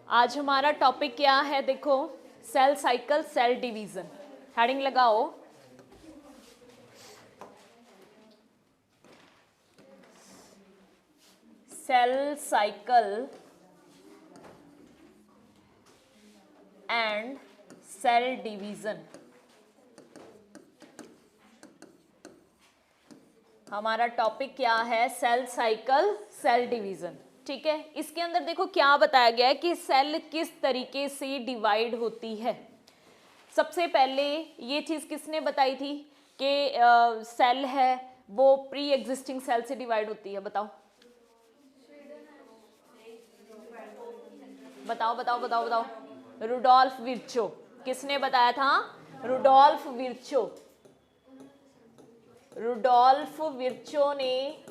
आज हमारा टॉपिक क्या है, देखो, cell cycle, cell division. Heading लगाओ, cell cycle and cell division. हमारा टॉपिक क्या है, सेल साइकिल, सेल डिवीजन। ठीक है, इसके अंदर देखो क्या बताया गया है कि सेल किस तरीके से डिवाइड होती है। सबसे पहले ये चीज किसने बताई थी कि सेल है वो प्री एग्जिस्टिंग सेल से डिवाइड होती है? बताओ बताओ बताओ बताओ बताओ। Rudolf Virchow. किसने बताया था? Rudolf Virchow. रुडोल्फ विर्चो ने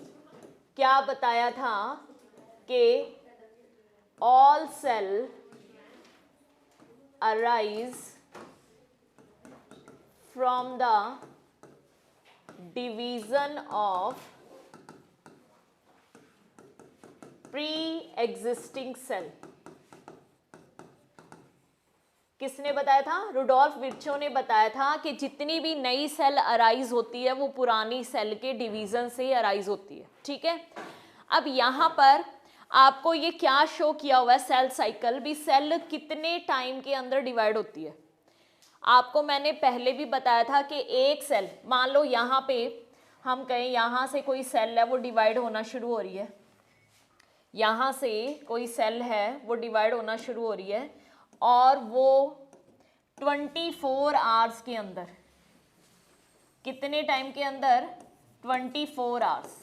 क्या बताया था कि all cell arise from the division of pre existing cell. किसने बताया था? रुडोल्फ विर्चो ने बताया था कि जितनी भी नई सेल अराइज होती है वो पुरानी सेल के डिवीजन से अराइज होती है। ठीक है, अब यहाँ पर आपको ये क्या शो किया हुआ है, सेल साइकिल भी सेल कितने टाइम के अंदर डिवाइड होती है। आपको मैंने पहले भी बताया था कि एक सेल, मान लो यहाँ पे हम कहें यहाँ से कोई सेल है वो डिवाइड होना शुरू हो रही है, यहाँ से कोई सेल है वो डिवाइड होना शुरू हो रही है और वो 24 आवर्स के अंदर, कितने टाइम के अंदर? 24 आवर्स,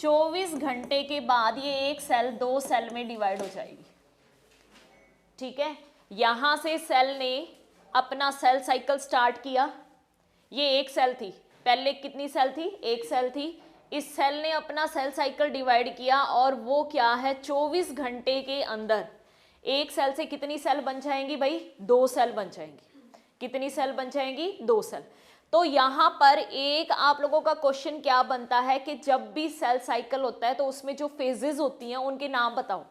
24 घंटे के बाद ये एक सेल दो सेल में डिवाइड हो जाएगी। ठीक है, यहां से सेल ने अपना सेल साइकिल स्टार्ट किया। ये एक सेल थी, पहले कितनी सेल थी? एक सेल थी। इस सेल ने अपना सेल साइकिल डिवाइड किया और वो क्या है, 24 घंटे के अंदर एक सेल से कितनी सेल बन जाएंगी भाई? दो सेल बन जाएंगी। कितनी सेल बन जाएंगी? दो सेल। तो यहां पर एक आप लोगों का क्वेश्चन क्या बनता है कि जब भी सेल साइकिल होता है तो उसमें जो फेजेस होती हैं उनके नाम बताओ।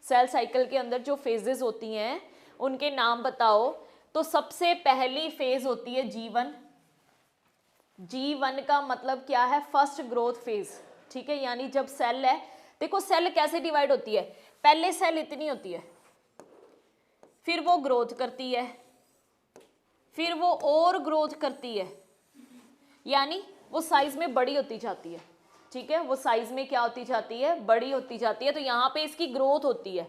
सेल साइकिल के अंदर जो फेजेस होती हैं उनके नाम बताओ। तो सबसे पहली फेज होती है G1। G1 का मतलब क्या है? First growth phase. ठीक है, यानी जब सेल है, देखो सेल कैसे डिवाइड होती है, पहले सेल इतनी होती है, फिर वो ग्रोथ करती है, फिर वो और ग्रोथ करती है, यानी वो साइज में बड़ी होती जाती है। ठीक है, वो साइज में क्या होती जाती है? बड़ी होती जाती है। तो यहाँ पे इसकी ग्रोथ होती है।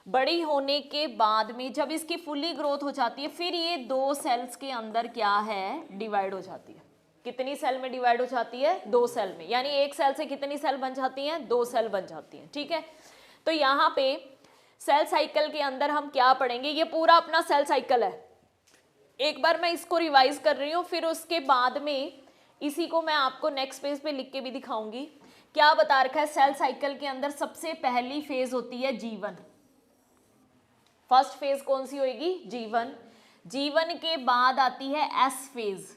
बड़ी होने के बाद में जब इसकी फुली ग्रोथ हो जाती है फिर ये दो सेल्स के अंदर क्या है? डिवाइड हो जाती है। कितनी सेल में डिवाइड हो जाती है? दो सेल में। यानी एक सेल से कितनी सेल बन जाती हैं? दो सेल बन जाती हैं। ठीक है, तो यहाँ पे सेल साइकिल के अंदर हम क्या पढ़ेंगे, ये पूरा अपना सेल साइकिल है। एक बार मैं इसको रिवाइज कर रही हूँ, फिर उसके बाद में इसी को मैं आपको नेक्स्ट पेज पे लिख के भी दिखाऊंगी। क्या बता रखा है? सेल साइकिल के अंदर सबसे पहली फेज होती है G1। फर्स्ट फेज कौन सी होगी? G1। G1 के बाद आती है S फेज।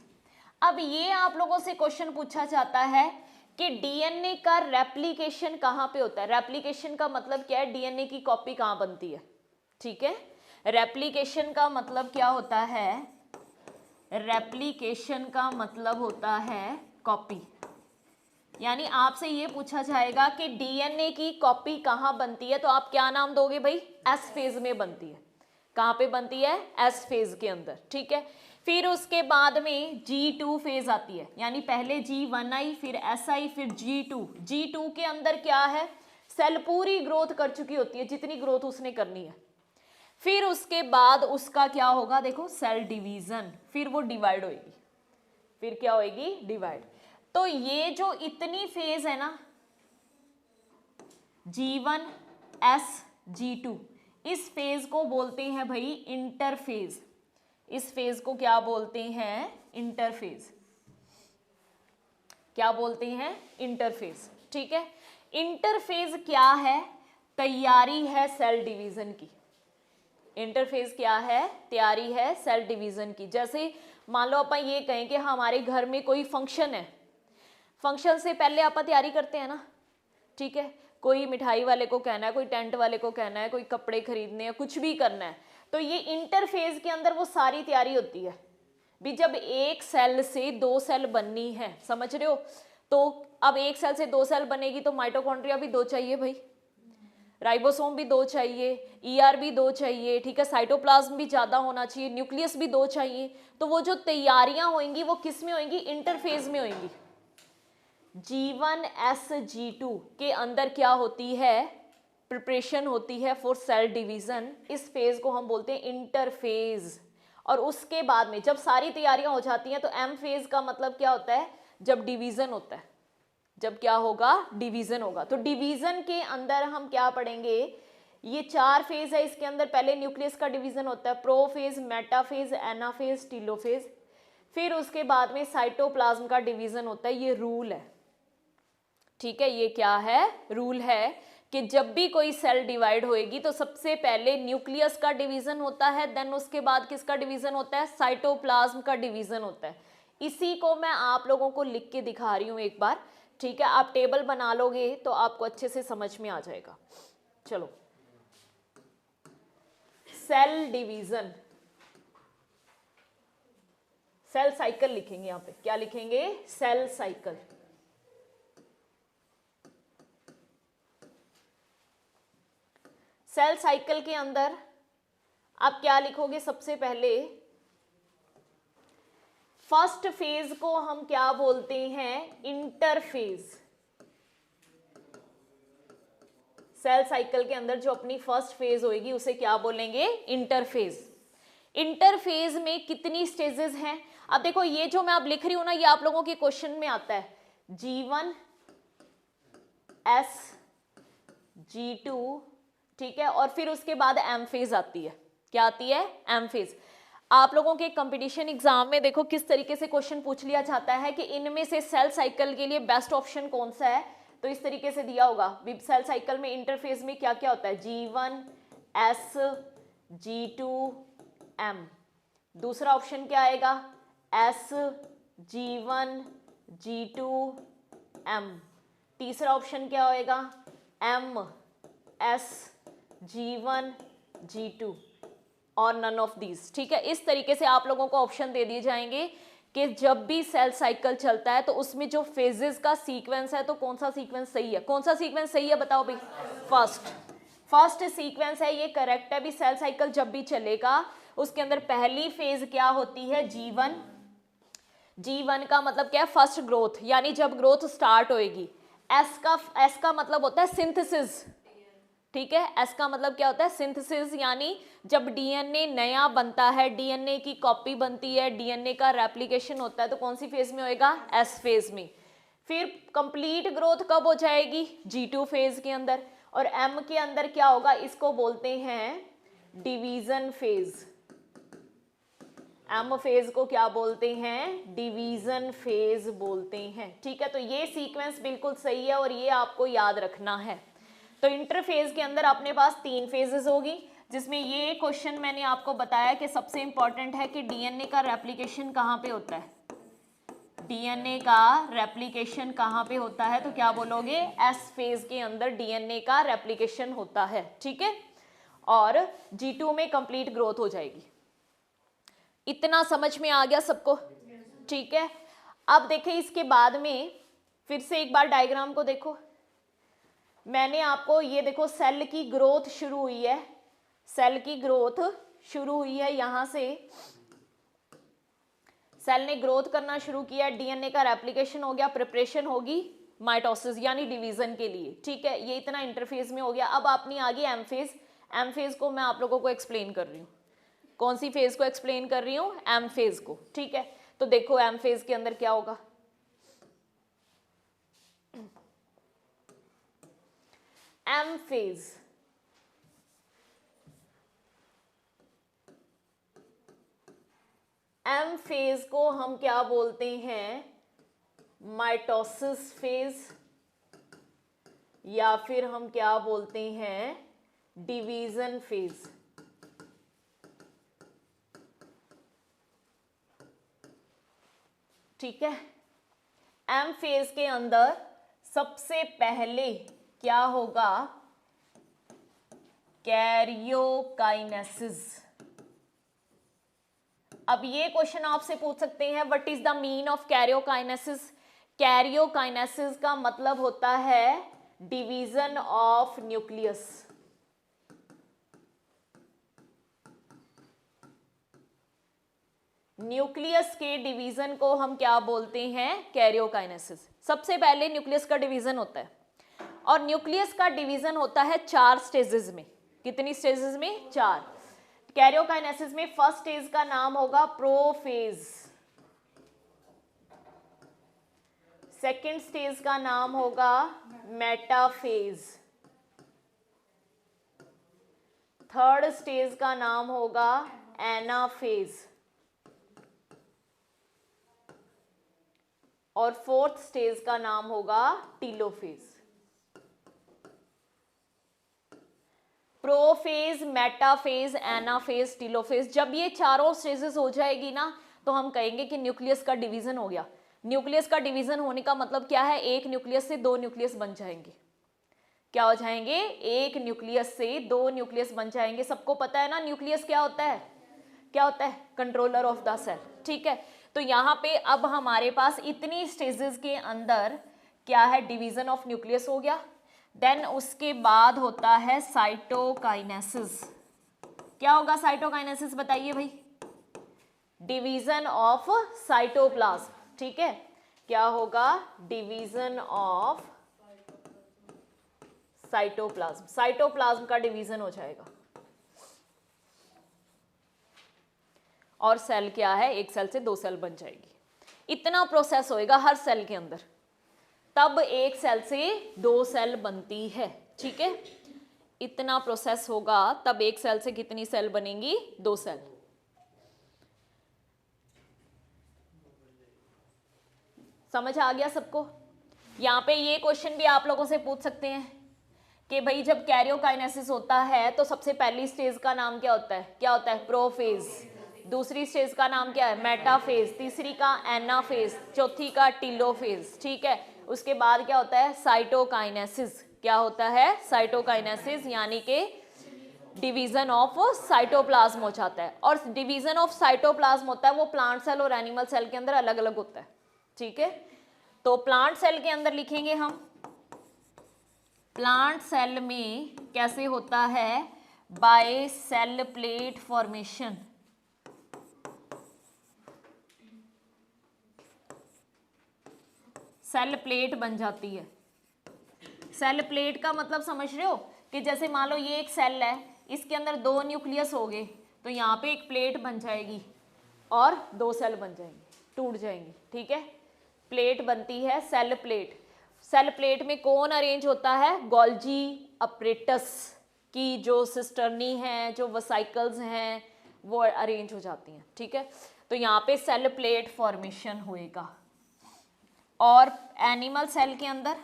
अब ये आप लोगों से क्वेश्चन पूछा जाता है कि डीएनए का रेप्लिकेशन कहाँ पे होता है। रेप्लिकेशन का मतलब क्या है? डीएनए की कॉपी कहाँ बनती है। ठीक है, रेप्लिकेशन का मतलब क्या होता है? रेप्लिकेशन का मतलब होता है कॉपी। यानी आपसे ये पूछा जाएगा कि डीएनए की कॉपी कहाँ बनती है, तो आप क्या नाम दोगे भाई? एस फेज में बनती है। कहाँ पे बनती है? एस फेज के अंदर। ठीक है, फिर उसके बाद में G2 फेज आती है, यानी पहले G1 आई, फिर S आई, फिर G2। G2 के अंदर क्या है? सेल पूरी ग्रोथ कर चुकी होती है, जितनी ग्रोथ उसने करनी है। फिर उसके बाद उसका क्या होगा? देखो, सेल डिवीजन। फिर वो डिवाइड होगी। फिर क्या होगी? डिवाइड। तो ये जो इतनी फेज है ना, G1 S G2, इस फेज को बोलते हैं भाई इंटरफेज। इस फेज को क्या बोलते हैं? इंटरफेज। क्या बोलते हैं? इंटरफेज। ठीक है, इंटरफेज क्या है? तैयारी है सेल डिवीजन की। इंटरफेज क्या है? तैयारी है सेल डिवीजन की। जैसे मान लो अपन ये कहें कि हमारे घर में कोई फंक्शन है, फंक्शन से पहले आप तैयारी करते हैं ना। ठीक है, कोई मिठाई वाले को कहना है, कोई टेंट वाले को कहना है, कोई कपड़े खरीदने हैं, कुछ भी करना है, तो ये इंटरफेज के अंदर वो सारी तैयारी होती है भी। जब एक सेल से 2 सेल बननी है, समझ रहे हो, तो अब एक सेल से 2 सेल बनेगी तो माइटोकॉन्ड्रिया भी 2 चाहिए भाई, राइबोसोम भी 2 चाहिए, ईआर भी 2 चाहिए, ठीक है, साइटोप्लाज्म भी ज़्यादा होना चाहिए, न्यूक्लियस भी 2 चाहिए। तो वो जो तैयारियां होंगी वो किस में होंगी? इंटरफेज में होंगी। G1S G2 के अंदर क्या होती है? प्रिपरेशन होती है फॉर सेल डिवीजन। इस फेज को हम बोलते हैं इंटरफेज। और उसके बाद में जब सारी तैयारियां हो जाती हैं तो एम फेज का मतलब क्या होता है? जब डिवीजन होता है। जब क्या होगा? डिवीजन होगा। तो डिवीजन के अंदर हम क्या पढ़ेंगे? ये 4 फेज है, इसके अंदर पहले न्यूक्लियस का डिवीजन होता है, प्रोफेज, मेटाफेज, एनाफेज, टीलोफेज। फिर उसके बाद में साइटोप्लाज्म का डिवीजन होता है। ये रूल है, ठीक है, ये क्या है? रूल है कि जब भी कोई सेल डिवाइड होएगी तो सबसे पहले न्यूक्लियस का डिवीजन होता है, देन उसके बाद किसका डिवीजन होता है? साइटोप्लाज्म का डिवीजन होता है। इसी को मैं आप लोगों को लिख के दिखा रही हूं एक बार, ठीक है। आप टेबल बना लोगे तो आपको अच्छे से समझ में आ जाएगा। चलो, सेल डिवीजन, सेल साइकिल लिखेंगे यहां पे। क्या लिखेंगे? Cell cycle. सेल साइकिल के अंदर आप क्या लिखोगे? सबसे पहले फर्स्ट फेज को हम क्या बोलते हैं? इंटरफेज। सेल साइकिल के अंदर जो अपनी फर्स्ट फेज होगी उसे क्या बोलेंगे? इंटरफेज। इंटरफेज में कितनी स्टेजेस हैं? अब देखो, ये जो मैं अब लिख रही हूं ना, ये आप लोगों के क्वेश्चन में आता है। G1 S G2, ठीक है, और फिर उसके बाद एम फेज आती है। क्या आती है? M phase. आप लोगों के कंपटीशन एग्जाम में देखो किस तरीके से क्वेश्चन पूछ लिया जाता है कि इनमें से सेल साइकिल के लिए बेस्ट ऑप्शन कौन सा है, तो इस तरीके से दिया होगा। सेल साइकिल में इंटरफेज में क्या क्या होता है? G1 S G2 M। दूसरा ऑप्शन क्या आएगा? S G1 G2 M। तीसरा ऑप्शन क्या होएगा? M S G1 G2 और नन ऑफ दीज, ठीक है। इस तरीके से आप लोगों को ऑप्शन दे दिए जाएंगे कि जब भी सेल साइकिल चलता है तो उसमें जो फेजेस का सीक्वेंस है तो कौन सा सीक्वेंस सही है? कौन सा सीक्वेंस सही है बताओ भाई? फर्स्ट सीक्वेंस है, ये करेक्ट है भी। सेल साइकिल जब भी चलेगा उसके अंदर पहली फेज क्या होती है? G1। G1 का मतलब क्या है? फर्स्ट ग्रोथ, यानी जब ग्रोथ स्टार्ट होएगी। S का मतलब होता है सिंथेसिस, ठीक है। एस का मतलब क्या होता है? सिंथेसिस, यानी जब डीएनए नया बनता है, डीएनए की कॉपी बनती है, डीएनए का रेप्लिकेशन होता है, तो कौन सी फेज में होएगा? एस फेज में। फिर कंप्लीट ग्रोथ कब हो जाएगी? G2 फेज के अंदर। और एम के अंदर क्या होगा? इसको बोलते हैं डिवीजन फेज। एम फेज को क्या बोलते हैं? डिवीजन फेज बोलते हैं, ठीक है। तो ये सीक्वेंस बिल्कुल सही है और ये आपको याद रखना है। तो इंटरफेज के अंदर अपने पास 3 फेजेस होगी, जिसमें ये क्वेश्चन मैंने आपको बताया कि सबसे इंपॉर्टेंट है कि डीएनए का रेप्लिकेशन कहाँ पे होता है? डीएनए का रेप्लिकेशन कहाँ पे होता है? तो क्या बोलोगे? एस फेज के अंदर डीएनए का रेप्लिकेशन होता है, ठीक है। और G2 में कंप्लीट ग्रोथ हो जाएगी। इतना समझ में आ गया सबको? ठीक है। अब देखें इसके बाद में फिर से एक बार डायग्राम को देखो। मैंने आपको ये देखो, सेल की ग्रोथ शुरू हुई है, सेल की ग्रोथ शुरू हुई है, यहां से सेल ने ग्रोथ करना शुरू किया, डीएनए का रेप्लिकेशन हो गया, प्रिपरेशन होगी माइटोसिस यानी डिवीजन के लिए, ठीक है। ये इतना इंटरफेज में हो गया। अब अपनी आ गई एम फेज। एम फेज को मैं आप लोगों को एक्सप्लेन कर रही हूँ। कौन सी फेज को एक्सप्लेन कर रही हूँ? एम फेज को, ठीक है। तो देखो एम फेज के अंदर क्या होगा। एम फेज, एम फेज को हम क्या बोलते हैं? माइटोसिस फेज, या फिर हम क्या बोलते हैं? Division phase. ठीक है। एम फेज के अंदर सबसे पहले क्या होगा? कैरियोकाइनेसिस। अब ये क्वेश्चन आपसे पूछ सकते हैं, what is the mean of karyokinesis? Karyokinesis का मतलब होता है डिवीजन ऑफ न्यूक्लियस। न्यूक्लियस के डिवीजन को हम क्या बोलते हैं? कैरियोकाइनेसिस। सबसे पहले न्यूक्लियस का डिवीजन होता है, और न्यूक्लियस का डिवीजन होता है 4 स्टेजेस में। कितनी स्टेजेस में? 4। कैरियोकाइनेसिस में फर्स्ट स्टेज का नाम होगा प्रोफेज, सेकेंड स्टेज का नाम होगा मेटाफेज, थर्ड स्टेज का नाम होगा एनाफेज, और फोर्थ स्टेज का नाम होगा telophase. Prophase, metaphase, anaphase, telophase, जब ये चारों स्टेजेस हो जाएगी ना, तो हम कहेंगे कि न्यूक्लियस का डिवीजन हो गया। न्यूक्लियस का डिवीजन होने का मतलब क्या है? एक न्यूक्लियस से 2 न्यूक्लियस बन जाएंगे। क्या हो जाएंगे? एक न्यूक्लियस से 2 न्यूक्लियस बन जाएंगे। सबको पता है ना न्यूक्लियस क्या होता है? क्या होता है? Controller of the cell. ठीक है, तो यहाँ पे अब हमारे पास इतनी स्टेजेस के अंदर क्या है? डिवीजन ऑफ न्यूक्लियस हो गया। देन उसके बाद होता है साइटोकाइनेसिस। क्या होगा साइटोकाइनेसिस? बताइए भाई। Division of cytoplasm. ठीक है, क्या होगा? Division of cytoplasm. साइटोप्लाज्म का डिवीजन हो जाएगा। और सेल क्या है? एक सेल से 2 सेल बन जाएगी। इतना प्रोसेस होएगा हर सेल के अंदर, तब एक सेल से 2 सेल बनती है। ठीक है, इतना प्रोसेस होगा तब एक सेल से कितनी सेल बनेंगी? 2 सेल। समझ आ गया सबको? यहाँ पे ये क्वेश्चन भी आप लोगों से पूछ सकते हैं कि भाई जब कैरियोकाइनेसिस होता है तो सबसे पहली स्टेज का नाम क्या होता है? क्या होता है? प्रोफेज। दूसरी स्टेज का नाम क्या है? मेटाफेज। तीसरी का एनाफेज। चौथी का टीलोफेज। ठीक है, उसके बाद क्या होता है? साइटोकाइनेसिस। क्या होता है? साइटोकाइनेसिस, यानी कि डिवीजन ऑफ साइटोप्लाज्म हो जाता है। और डिवीजन ऑफ साइटोप्लाज्म होता है वो प्लांट सेल और एनिमल सेल के अंदर अलग अलग होता है। ठीक है, तो प्लांट सेल के अंदर लिखेंगे हम, प्लांट सेल में कैसे होता है? By cell plate formation. Cell plate बन जाती है। सेल प्लेट का मतलब समझ रहे हो कि जैसे मान लो ये एक सेल है, इसके अंदर 2 न्यूक्लियस हो गए, तो यहाँ पे एक प्लेट बन जाएगी और 2 सेल बन जाएंगे, टूट जाएंगे। ठीक है, प्लेट बनती है सेल प्लेट। सेल प्लेट में कौन अरेंज होता है? गोल्जी अपरेटस की जो सिस्टर्नी है, जो वसाइकल्स हैं, वो अरेंज हो जाती हैं। ठीक है, तो यहाँ पे सेल प्लेट फॉर्मेशन होएगा। और एनिमल सेल के अंदर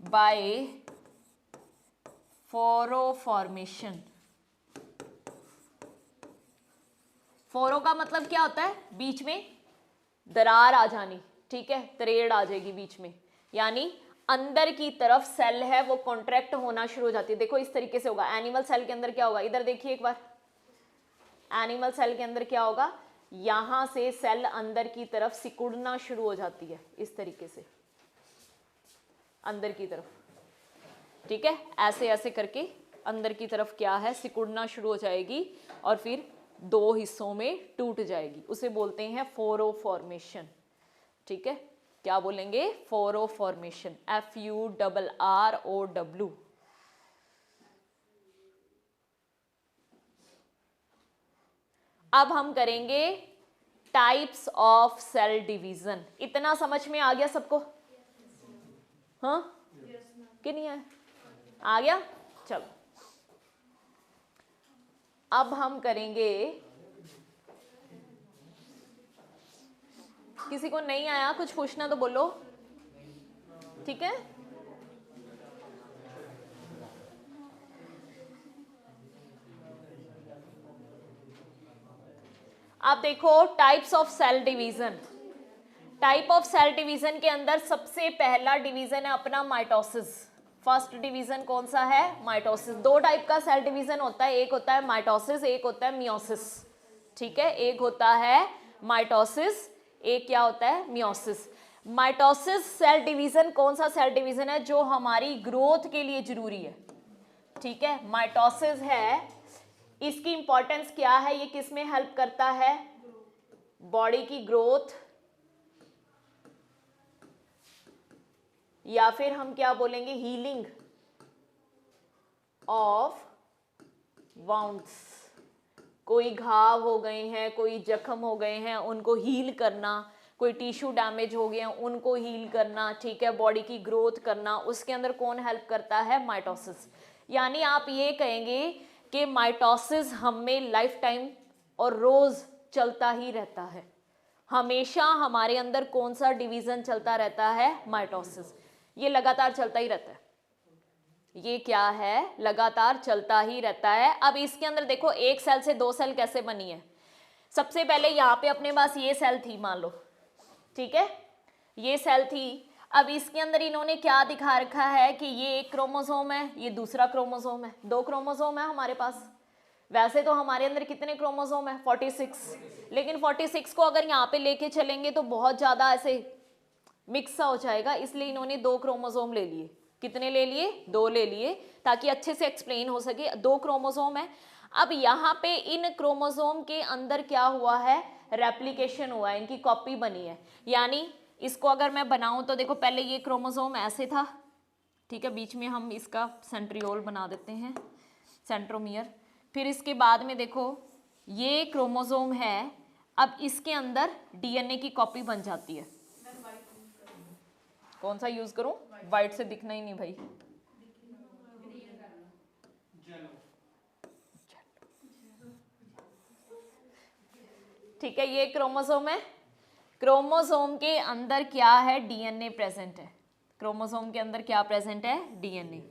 बाय फोरो फॉर्मेशन। फोरो का मतलब क्या होता है? बीच में दरार आ जानी। ठीक है, तरेड़ आ जाएगी बीच में, यानी अंदर की तरफ सेल है वो कॉन्ट्रैक्ट होना शुरू हो जाती है। देखो इस तरीके से होगा। एनिमल सेल के अंदर क्या होगा? इधर देखिए एक बार, एनिमल सेल के अंदर क्या होगा? यहां से सेल अंदर की तरफ सिकुड़ना शुरू हो जाती है, इस तरीके से अंदर की तरफ। ठीक है, ऐसे ऐसे करके अंदर की तरफ क्या है? सिकुड़ना शुरू हो जाएगी और फिर 2 हिस्सों में टूट जाएगी। उसे बोलते हैं फोरो फॉर्मेशन। ठीक है, क्या बोलेंगे? फोरो फॉर्मेशन। FURROW। अब हम करेंगे टाइप्स ऑफ सेल डिवीजन। इतना समझ में आ गया सबको? हाँ कि नहीं है? आ गया? चलो अब हम करेंगे, किसी को नहीं आया कुछ पूछना तो बोलो। ठीक है, अब देखो types of cell division. Type of cell division के अंदर सबसे पहला डिवीजन है अपना माइटोसिस। फर्स्ट डिवीजन कौन सा है? माइटोसिस। दो टाइप का सेल डिवीजन होता है, एक होता है माइटोसिस, एक होता है मियोसिस। ठीक है, एक होता है माइटोसिस, एक क्या होता है? मियोसिस। माइटोसिस सेल डिवीजन कौन सा सेल डिवीजन है? जो हमारी ग्रोथ के लिए जरूरी है। ठीक है, माइटोसिस है, इसकी इंपॉर्टेंस क्या है? ये किस में हेल्प करता है? बॉडी की ग्रोथ, या फिर हम क्या बोलेंगे? Healing of wounds. कोई घाव हो गए हैं, कोई जख्म हो गए हैं, उनको हील करना, कोई टिश्यू डैमेज हो गए हैं उनको हील करना, ठीक है, बॉडी की ग्रोथ करना, उसके अंदर कौन हेल्प करता है? माइटोसिस। यानी आप ये कहेंगे कि माइटोसिस हमें लाइफ टाइम और रोज चलता ही रहता है। हमेशा हमारे अंदर कौन सा डिवीजन चलता रहता है? माइटोसिस। ये लगातार चलता ही रहता है। ये क्या है? लगातार चलता ही रहता है। अब इसके अंदर देखो, एक सेल से दो सेल कैसे बनी है? सबसे पहले यहाँ पे अपने पास ये सेल थी मान लो, ठीक है, ये सेल थी। अब इसके अंदर इन्होंने क्या दिखा रखा है कि ये एक क्रोमोसोम है, ये दूसरा क्रोमोसोम है, दो क्रोमोसोम है हमारे पास। वैसे तो हमारे अंदर कितने क्रोमोसोम है? 46। लेकिन 46 को अगर यहाँ पे लेके चलेंगे तो बहुत ज़्यादा ऐसे मिक्स सा हो जाएगा, इसलिए इन्होंने दो क्रोमोसोम ले लिए। कितने ले लिए? दो ले लिए, ताकि अच्छे से एक्सप्लेन हो सके। दो क्रोमोसोम है। अब यहाँ पे इन क्रोमोसोम के अंदर क्या हुआ है? रेप्लिकेशन हुआ है, इनकी कॉपी बनी है। यानी इसको अगर मैं बनाऊं तो देखो, पहले ये क्रोमोसोम ऐसे था, ठीक है, बीच में हम इसका सेंट्रियोल बना देते हैं, सेंट्रोमियर। फिर इसके बाद में देखो ये क्रोमोसोम है, अब इसके अंदर डीएनए की कॉपी बन जाती है। कौन सा यूज करूं? वाइट से दिखना ही नहीं भाई। ठीक है, ये क्रोमोसोम है। क्रोमोसोम के अंदर क्या है? डीएनए प्रेजेंट है। क्रोमोसोम के अंदर क्या प्रेजेंट है? डीएनए।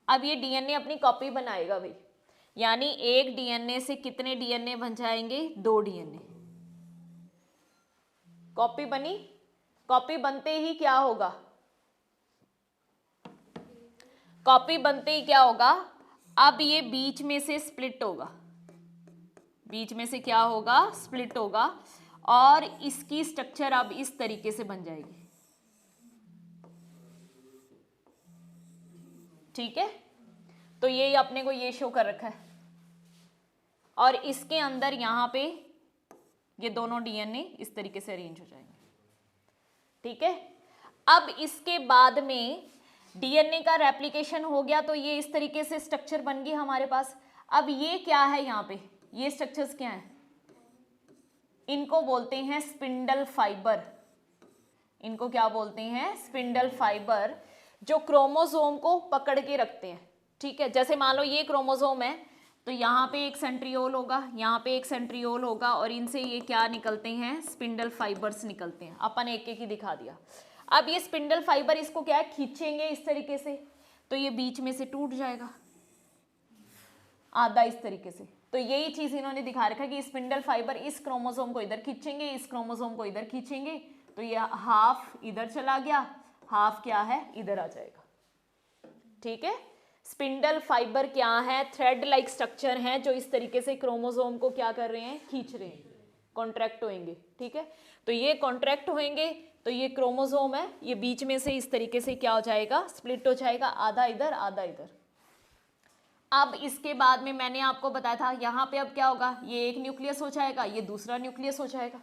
अब ये डीएनए अपनी कॉपी बनाएगा भाई, यानी एक डीएनए से कितने डीएनए बन जाएंगे? दो डीएनए। कॉपी बनी, कॉपी बनते ही क्या होगा? कॉपी बनते ही क्या होगा? अब ये बीच में से स्प्लिट होगा, बीच में से क्या होगा? स्प्लिट होगा, और इसकी स्ट्रक्चर अब इस तरीके से बन जाएगी। ठीक है, तो ये अपने को ये शो कर रखा है, और इसके अंदर यहां पे ये दोनों डीएनए इस तरीके से अरेंज हो जाएंगे। ठीक है, अब इसके बाद में डीएनए का रेप्लिकेशन हो गया, तो ये इस तरीके से स्ट्रक्चर बन गई हमारे पास। अब ये क्या है? यहाँ पे ये स्ट्रक्चर्स क्या हैं? इनको बोलते हैं स्पिंडल फाइबर। इनको क्या बोलते हैं? स्पिंडल फाइबर, जो क्रोमोसोम को पकड़ के रखते हैं। ठीक है, जैसे मान लो ये क्रोमोसोम है, तो यहाँ पे एक सेंट्रियोल होगा, यहाँ पे एक सेंट्रियोल होगा, और इनसे ये क्या निकलते हैं? स्पिंडल फाइबर्स निकलते हैं। अपन एक एक ही दिखा दिया। अब ये स्पिंडल फाइबर इसको क्या है? खींचेंगे इस तरीके से, तो ये बीच में से टूट जाएगा आधा इस तरीके से। तो यही चीज इन्होंने दिखा रखा है कि स्पिंडल फाइबर इस क्रोमोसोम को इधर खींचेंगे, इस क्रोमोसोम को इधर खींचेंगे, तो ये हाफ इधर चला गया, हाफ क्या है? इधर आ जाएगा। ठीक है, स्पिंडल फाइबर क्या है? थ्रेड लाइक स्ट्रक्चर है, जो इस तरीके से क्रोमोसोम को क्या कर रहे हैं? खींच रहे हैं, कॉन्ट्रैक्ट होंगे। ठीक है, तो ये कॉन्ट्रैक्ट होंगे, तो ये क्रोमोसोम है, ये बीच में से इस तरीके से क्या हो जाएगा? स्प्लिट हो जाएगा, आधा इधर आधा इधर। अब इसके बाद में मैंने आपको बताया था, यहाँ पे अब क्या होगा? ये एक न्यूक्लियस हो जाएगा, ये दूसरा न्यूक्लियस हो जाएगा।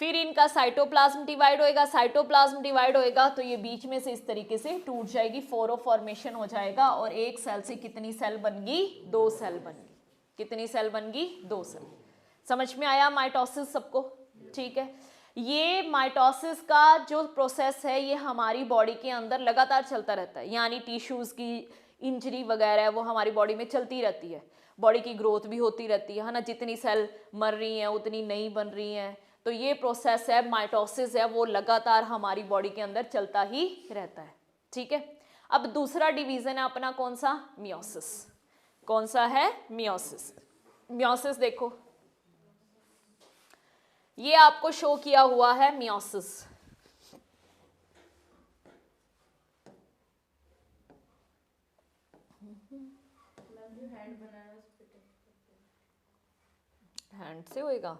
फिर इनका साइटोप्लाज्म डिवाइड होएगा, साइटोप्लाज्म डिवाइड होएगा, तो ये बीच में से इस तरीके से टूट जाएगी, फोरो फॉर्मेशन हो जाएगा, और एक सेल से कितनी सेल बन गई? दो सेल बन गई। कितनी सेल बन गई? दो सेल। समझ में आया माइटोसिस सबको? ठीक है, ये माइटोसिस का जो प्रोसेस है, ये हमारी बॉडी के अंदर लगातार चलता रहता है। यानी टिश्यूज की इंजरी वगैरह है वो हमारी बॉडी में चलती रहती है, बॉडी की ग्रोथ भी होती रहती है ना, जितनी सेल मर रही हैं उतनी नई बन रही हैं। तो ये प्रोसेस है, माइटोसिस है, वो लगातार हमारी बॉडी के अंदर चलता ही रहता है। ठीक है, अब दूसरा डिवीजन है अपना कौन सा? मियोसिस। कौन सा है? मियोसिस। मियोसिस देखो, ये आपको शो किया हुआ है मियोसिस। हैंड से होएगा?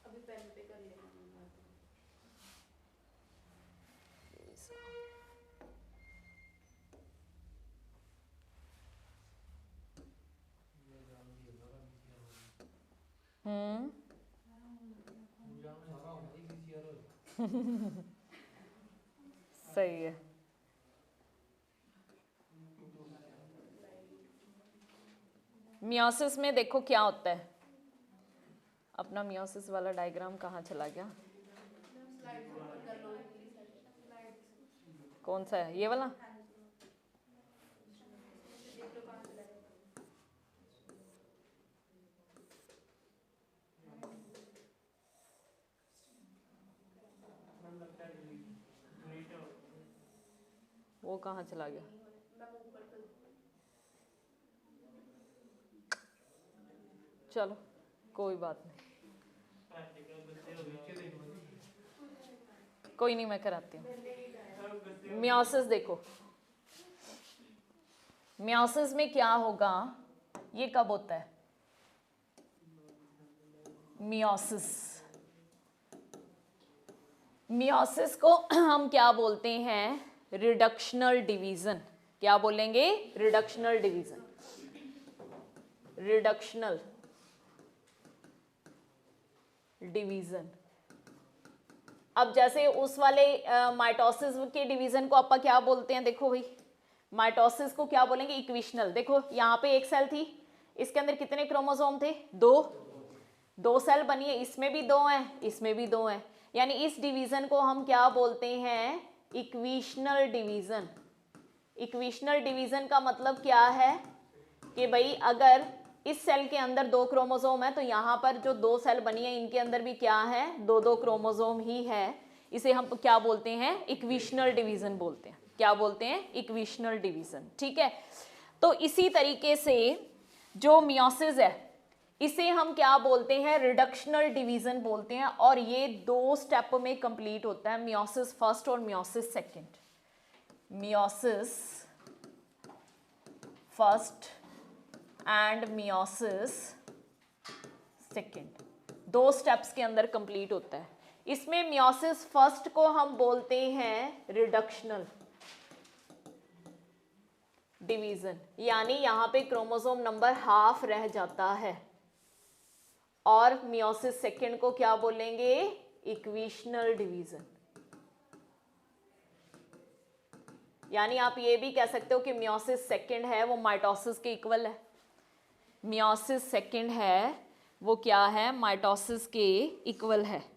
अभी पेन पे कर लेना। सही है। मियोसिस में देखो क्या होता है, अपना मियोसिस वाला डायग्राम कहाँ चला गया? कौन सा है, ये वाला? वो कहाँ चला गया? चलो कोई बात नहीं, कोई नहीं, मैं कराती हूँ। मियोसिस देखो, मियोसिस में क्या होगा, ये कब होता है मियोसिस? मियोसिस को हम क्या बोलते हैं? Reductional division. क्या बोलेंगे? Reductional division. Reductional division. अब जैसे उस वाले माइटोसिस के डिवीजन को अपन क्या बोलते हैं? देखो भाई, माइटोसिस को क्या बोलेंगे? इक्वेशनल। देखो यहाँ पे एक सेल थी, इसके अंदर कितने क्रोमोसोम थे? दो सेल बनी है, इसमें भी 2 हैं, इसमें भी 2 हैं, यानी इस डिवीजन को हम क्या बोलते हैं? Equational division. इक्वेशनल डिवीजन का मतलब क्या है कि भाई अगर इस सेल के अंदर 2 क्रोमोसोम है तो यहाँ पर जो 2 सेल बनी है इनके अंदर भी क्या है? 2 क्रोमोसोम ही है। इसे हम क्या बोलते हैं? इक्वेशनल डिवीजन बोलते हैं। क्या बोलते हैं? Equational division. ठीक है, तो इसी तरीके से जो मियोसिस है इसे हम क्या बोलते हैं? रिडक्शनल डिवीजन बोलते हैं, और ये 2 स्टेप में कंप्लीट होता है, मियोसिस फर्स्ट और meiosis second. Meiosis first and meiosis second, 2 steps के अंदर कंप्लीट होता है। इसमें मियोसिस फर्स्ट को हम बोलते हैं रिडक्शनल डिवीजन, यानी यहां पे क्रोमोसोम नंबर हाफ रह जाता है, और मियोसिस सेकंड को क्या बोलेंगे? Equational division. यानी आप ये भी कह सकते हो कि मियोसिस सेकंड है वो माइटोसिस के इक्वल है। मियोसिस सेकंड है वो क्या है? माइटोसिस के इक्वल है।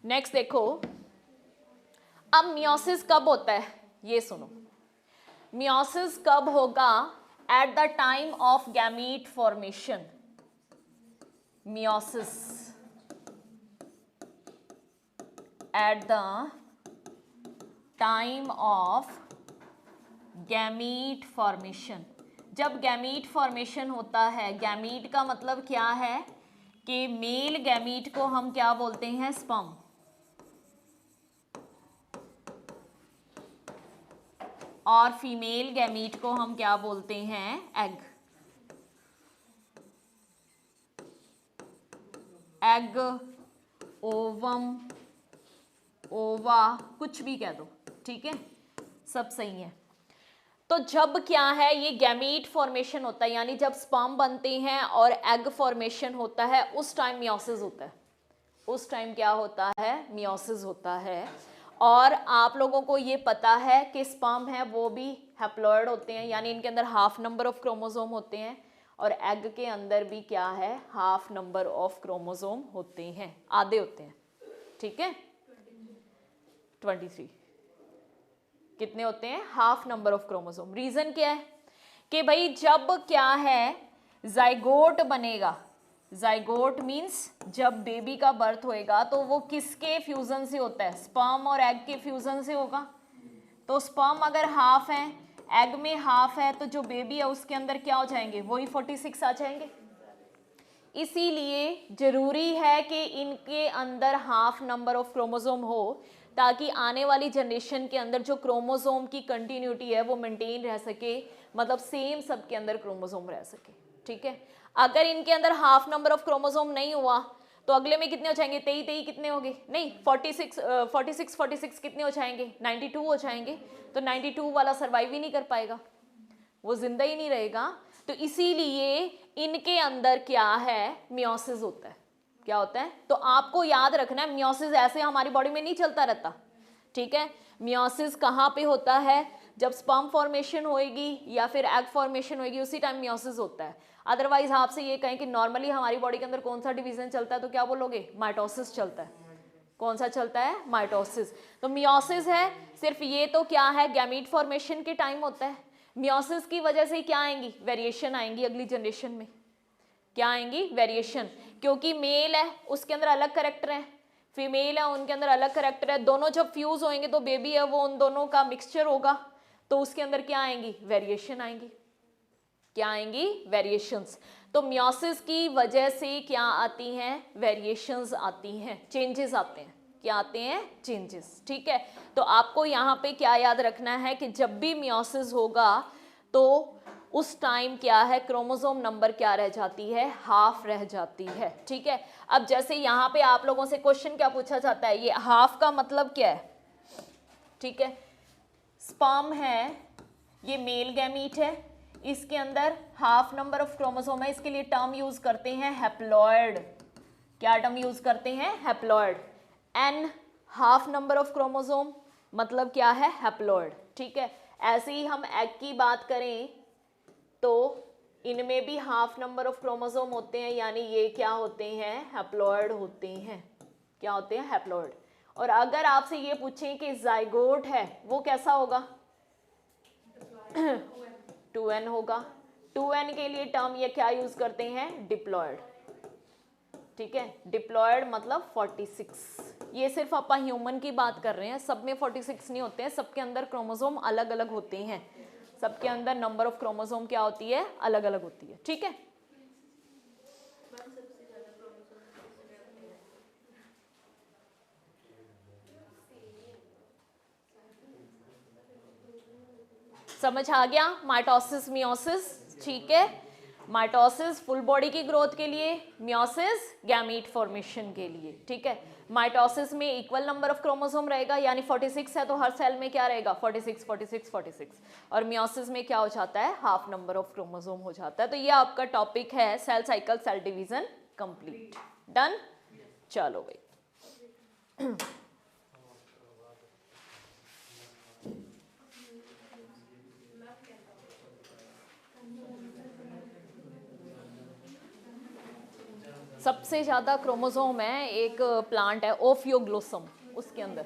नेक्स्ट देखो, अब मियोसिस कब होता है ये सुनो। मियोसिस कब होगा? At the time of gamete formation. Meiosis at the time of gamete formation. जब गैमीट फॉर्मेशन होता है, गैमीट का मतलब क्या है कि मेल गैमीट को हम क्या बोलते हैं? स्पर्म। और फीमेल गैमीट को हम क्या बोलते हैं? एग। एग, ओवम, ओवा, कुछ भी कह दो, ठीक है, सब सही है। तो जब क्या है ये गैमीट फॉर्मेशन होता है, यानी जब स्पर्म बनते हैं और एग फॉर्मेशन होता है, उस टाइम मियोसिस होता है। उस टाइम क्या होता है? मियोसिस होता है। और आप लोगों को ये पता है कि स्पर्म है वो भी हैप्लॉइड होते हैं, यानी इनके अंदर हाफ नंबर ऑफ क्रोमोसोम होते हैं, और एग के अंदर भी क्या है? हाफ नंबर ऑफ क्रोमोसोम होते हैं, आधे होते हैं। ठीक है, 23 कितने होते हैं? Half number of chromosome. Reason क्या है कि भाई जब क्या है जाइगोट बनेगा, जाइगोट मीन्स जब बेबी का बर्थ होएगा तो वो किसके फ्यूजन से होता है, स्पर्म और एग के फ्यूजन से होगा। तो स्पर्म अगर हाफ है, एग में हाफ है, तो जो बेबी है उसके अंदर क्या हो जाएंगे, वही 46 आ जाएंगे। इसीलिए जरूरी है कि इनके अंदर हाफ नंबर ऑफ क्रोमोसोम हो, ताकि आने वाली जनरेशन के अंदर जो क्रोमोसोम की कंटिन्यूटी है वो मेंटेन रह सके, मतलब सेम सबके अंदर क्रोमोसोम रह सके। ठीक है, अगर इनके अंदर हाफ नंबर ऑफ क्रोमोसोम नहीं हुआ तो अगले में कितने हो जाएंगे, 23 कितने हो गए, नहीं 46 कितने हो जाएंगे, 92 हो जाएंगे। तो 92 वाला सर्वाइव ही नहीं कर पाएगा, वो जिंदा ही नहीं रहेगा। तो इसीलिए इनके अंदर क्या है, मियोसिस होता है। क्या होता है, तो आपको याद रखना है, मियोसिस ऐसे हमारी बॉडी में नहीं चलता रहता। ठीक है, मियोसिस कहाँ पे होता है, जब स्पर्म फॉर्मेशन होएगी या फिर एग फॉर्मेशन होएगी उसी टाइम मियोसिस होता है। अदरवाइज आपसे ये कहें कि नॉर्मली हमारी बॉडी के अंदर कौन सा डिवीजन चलता है, तो क्या बोलोगे, माइटोसिस चलता है। कौन सा चलता है, माइटोसिस। तो मियोसिस है, सिर्फ ये तो क्या है, गैमीट फॉर्मेशन के टाइम होता है। मियोसिस की वजह से क्या आएंगी, वेरिएशन आएंगी अगली जनरेशन में। क्या आएंगी, वेरिएशन, क्योंकि मेल है उसके अंदर अलग करेक्टर है, फीमेल है उनके अंदर अलग करेक्टर है, दोनों जब फ्यूज होंगे तो बेबी है वो उन दोनों का मिक्सचर होगा, तो उसके अंदर क्या आएंगी, वेरिएशन आएंगी। क्या आएंगी, वेरिएशंस। तो मियोसिस की वजह से क्या आती हैं, वेरिएशंस आती हैं, चेंजेस आते हैं। क्या आते हैं, चेंजेस। ठीक है, तो आपको यहाँ पे क्या याद रखना है कि जब भी मियोसिस होगा तो उस टाइम क्या है, क्रोमोसोम नंबर क्या रह जाती है, हाफ रह जाती है। ठीक है, अब जैसे यहाँ पे आप लोगों से क्वेश्चन क्या पूछा जाता है, ये हाफ का मतलब क्या है। ठीक है, स्पर्म है, ये मेल गैमीट है, इसके अंदर हाफ नंबर ऑफ क्रोमोसोम है, इसके लिए टर्म यूज करते हैं हैप्लॉइड। क्या टर्म यूज करते हैं, haploid. N half number of chromosome मतलब क्या है, हैप्लॉइड। ठीक है, ऐसे ही हम एग की बात करें तो इनमें भी हाफ नंबर ऑफ क्रोमोसोम होते हैं, यानी ये क्या होते हैं, हैप्लॉइड होते हैं। क्या होते हैं, हैप्लॉइड। और अगर आपसे ये पूछें कि जाइगोट है वो कैसा होगा, 2n होगा। 2n के लिए टर्म ये क्या यूज करते हैं, डिप्लॉयड। ठीक है, डिप्लॉयड मतलब 46। ये सिर्फ आप ह्यूमन की बात कर रहे हैं, सब में 46 नहीं होते हैं, सबके अंदर क्रोमोसोम अलग अलग होते हैं, सबके अंदर नंबर ऑफ क्रोमोसोम क्या होती है, अलग अलग होती है। ठीक है, समझ आ गया, माइटोसिस मियोसिस। ठीक है, माइटोसिस फुल बॉडी की ग्रोथ के लिए, मियोसिस गैमीट फॉर्मेशन के लिए। ठीक है, माइटोसिस में इक्वल नंबर ऑफ क्रोमोसोम रहेगा, यानी 46 है तो हर सेल में क्या रहेगा, 46 46 46। और मियोसिस में क्या हो जाता है, हाफ नंबर ऑफ क्रोमोसोम हो जाता है। तो ये आपका टॉपिक है cell cycle, cell division complete. Done, चलो भाई। सबसे ज्यादा क्रोमोसोम है, एक प्लांट है ओफियोग्लोसम, उसके अंदर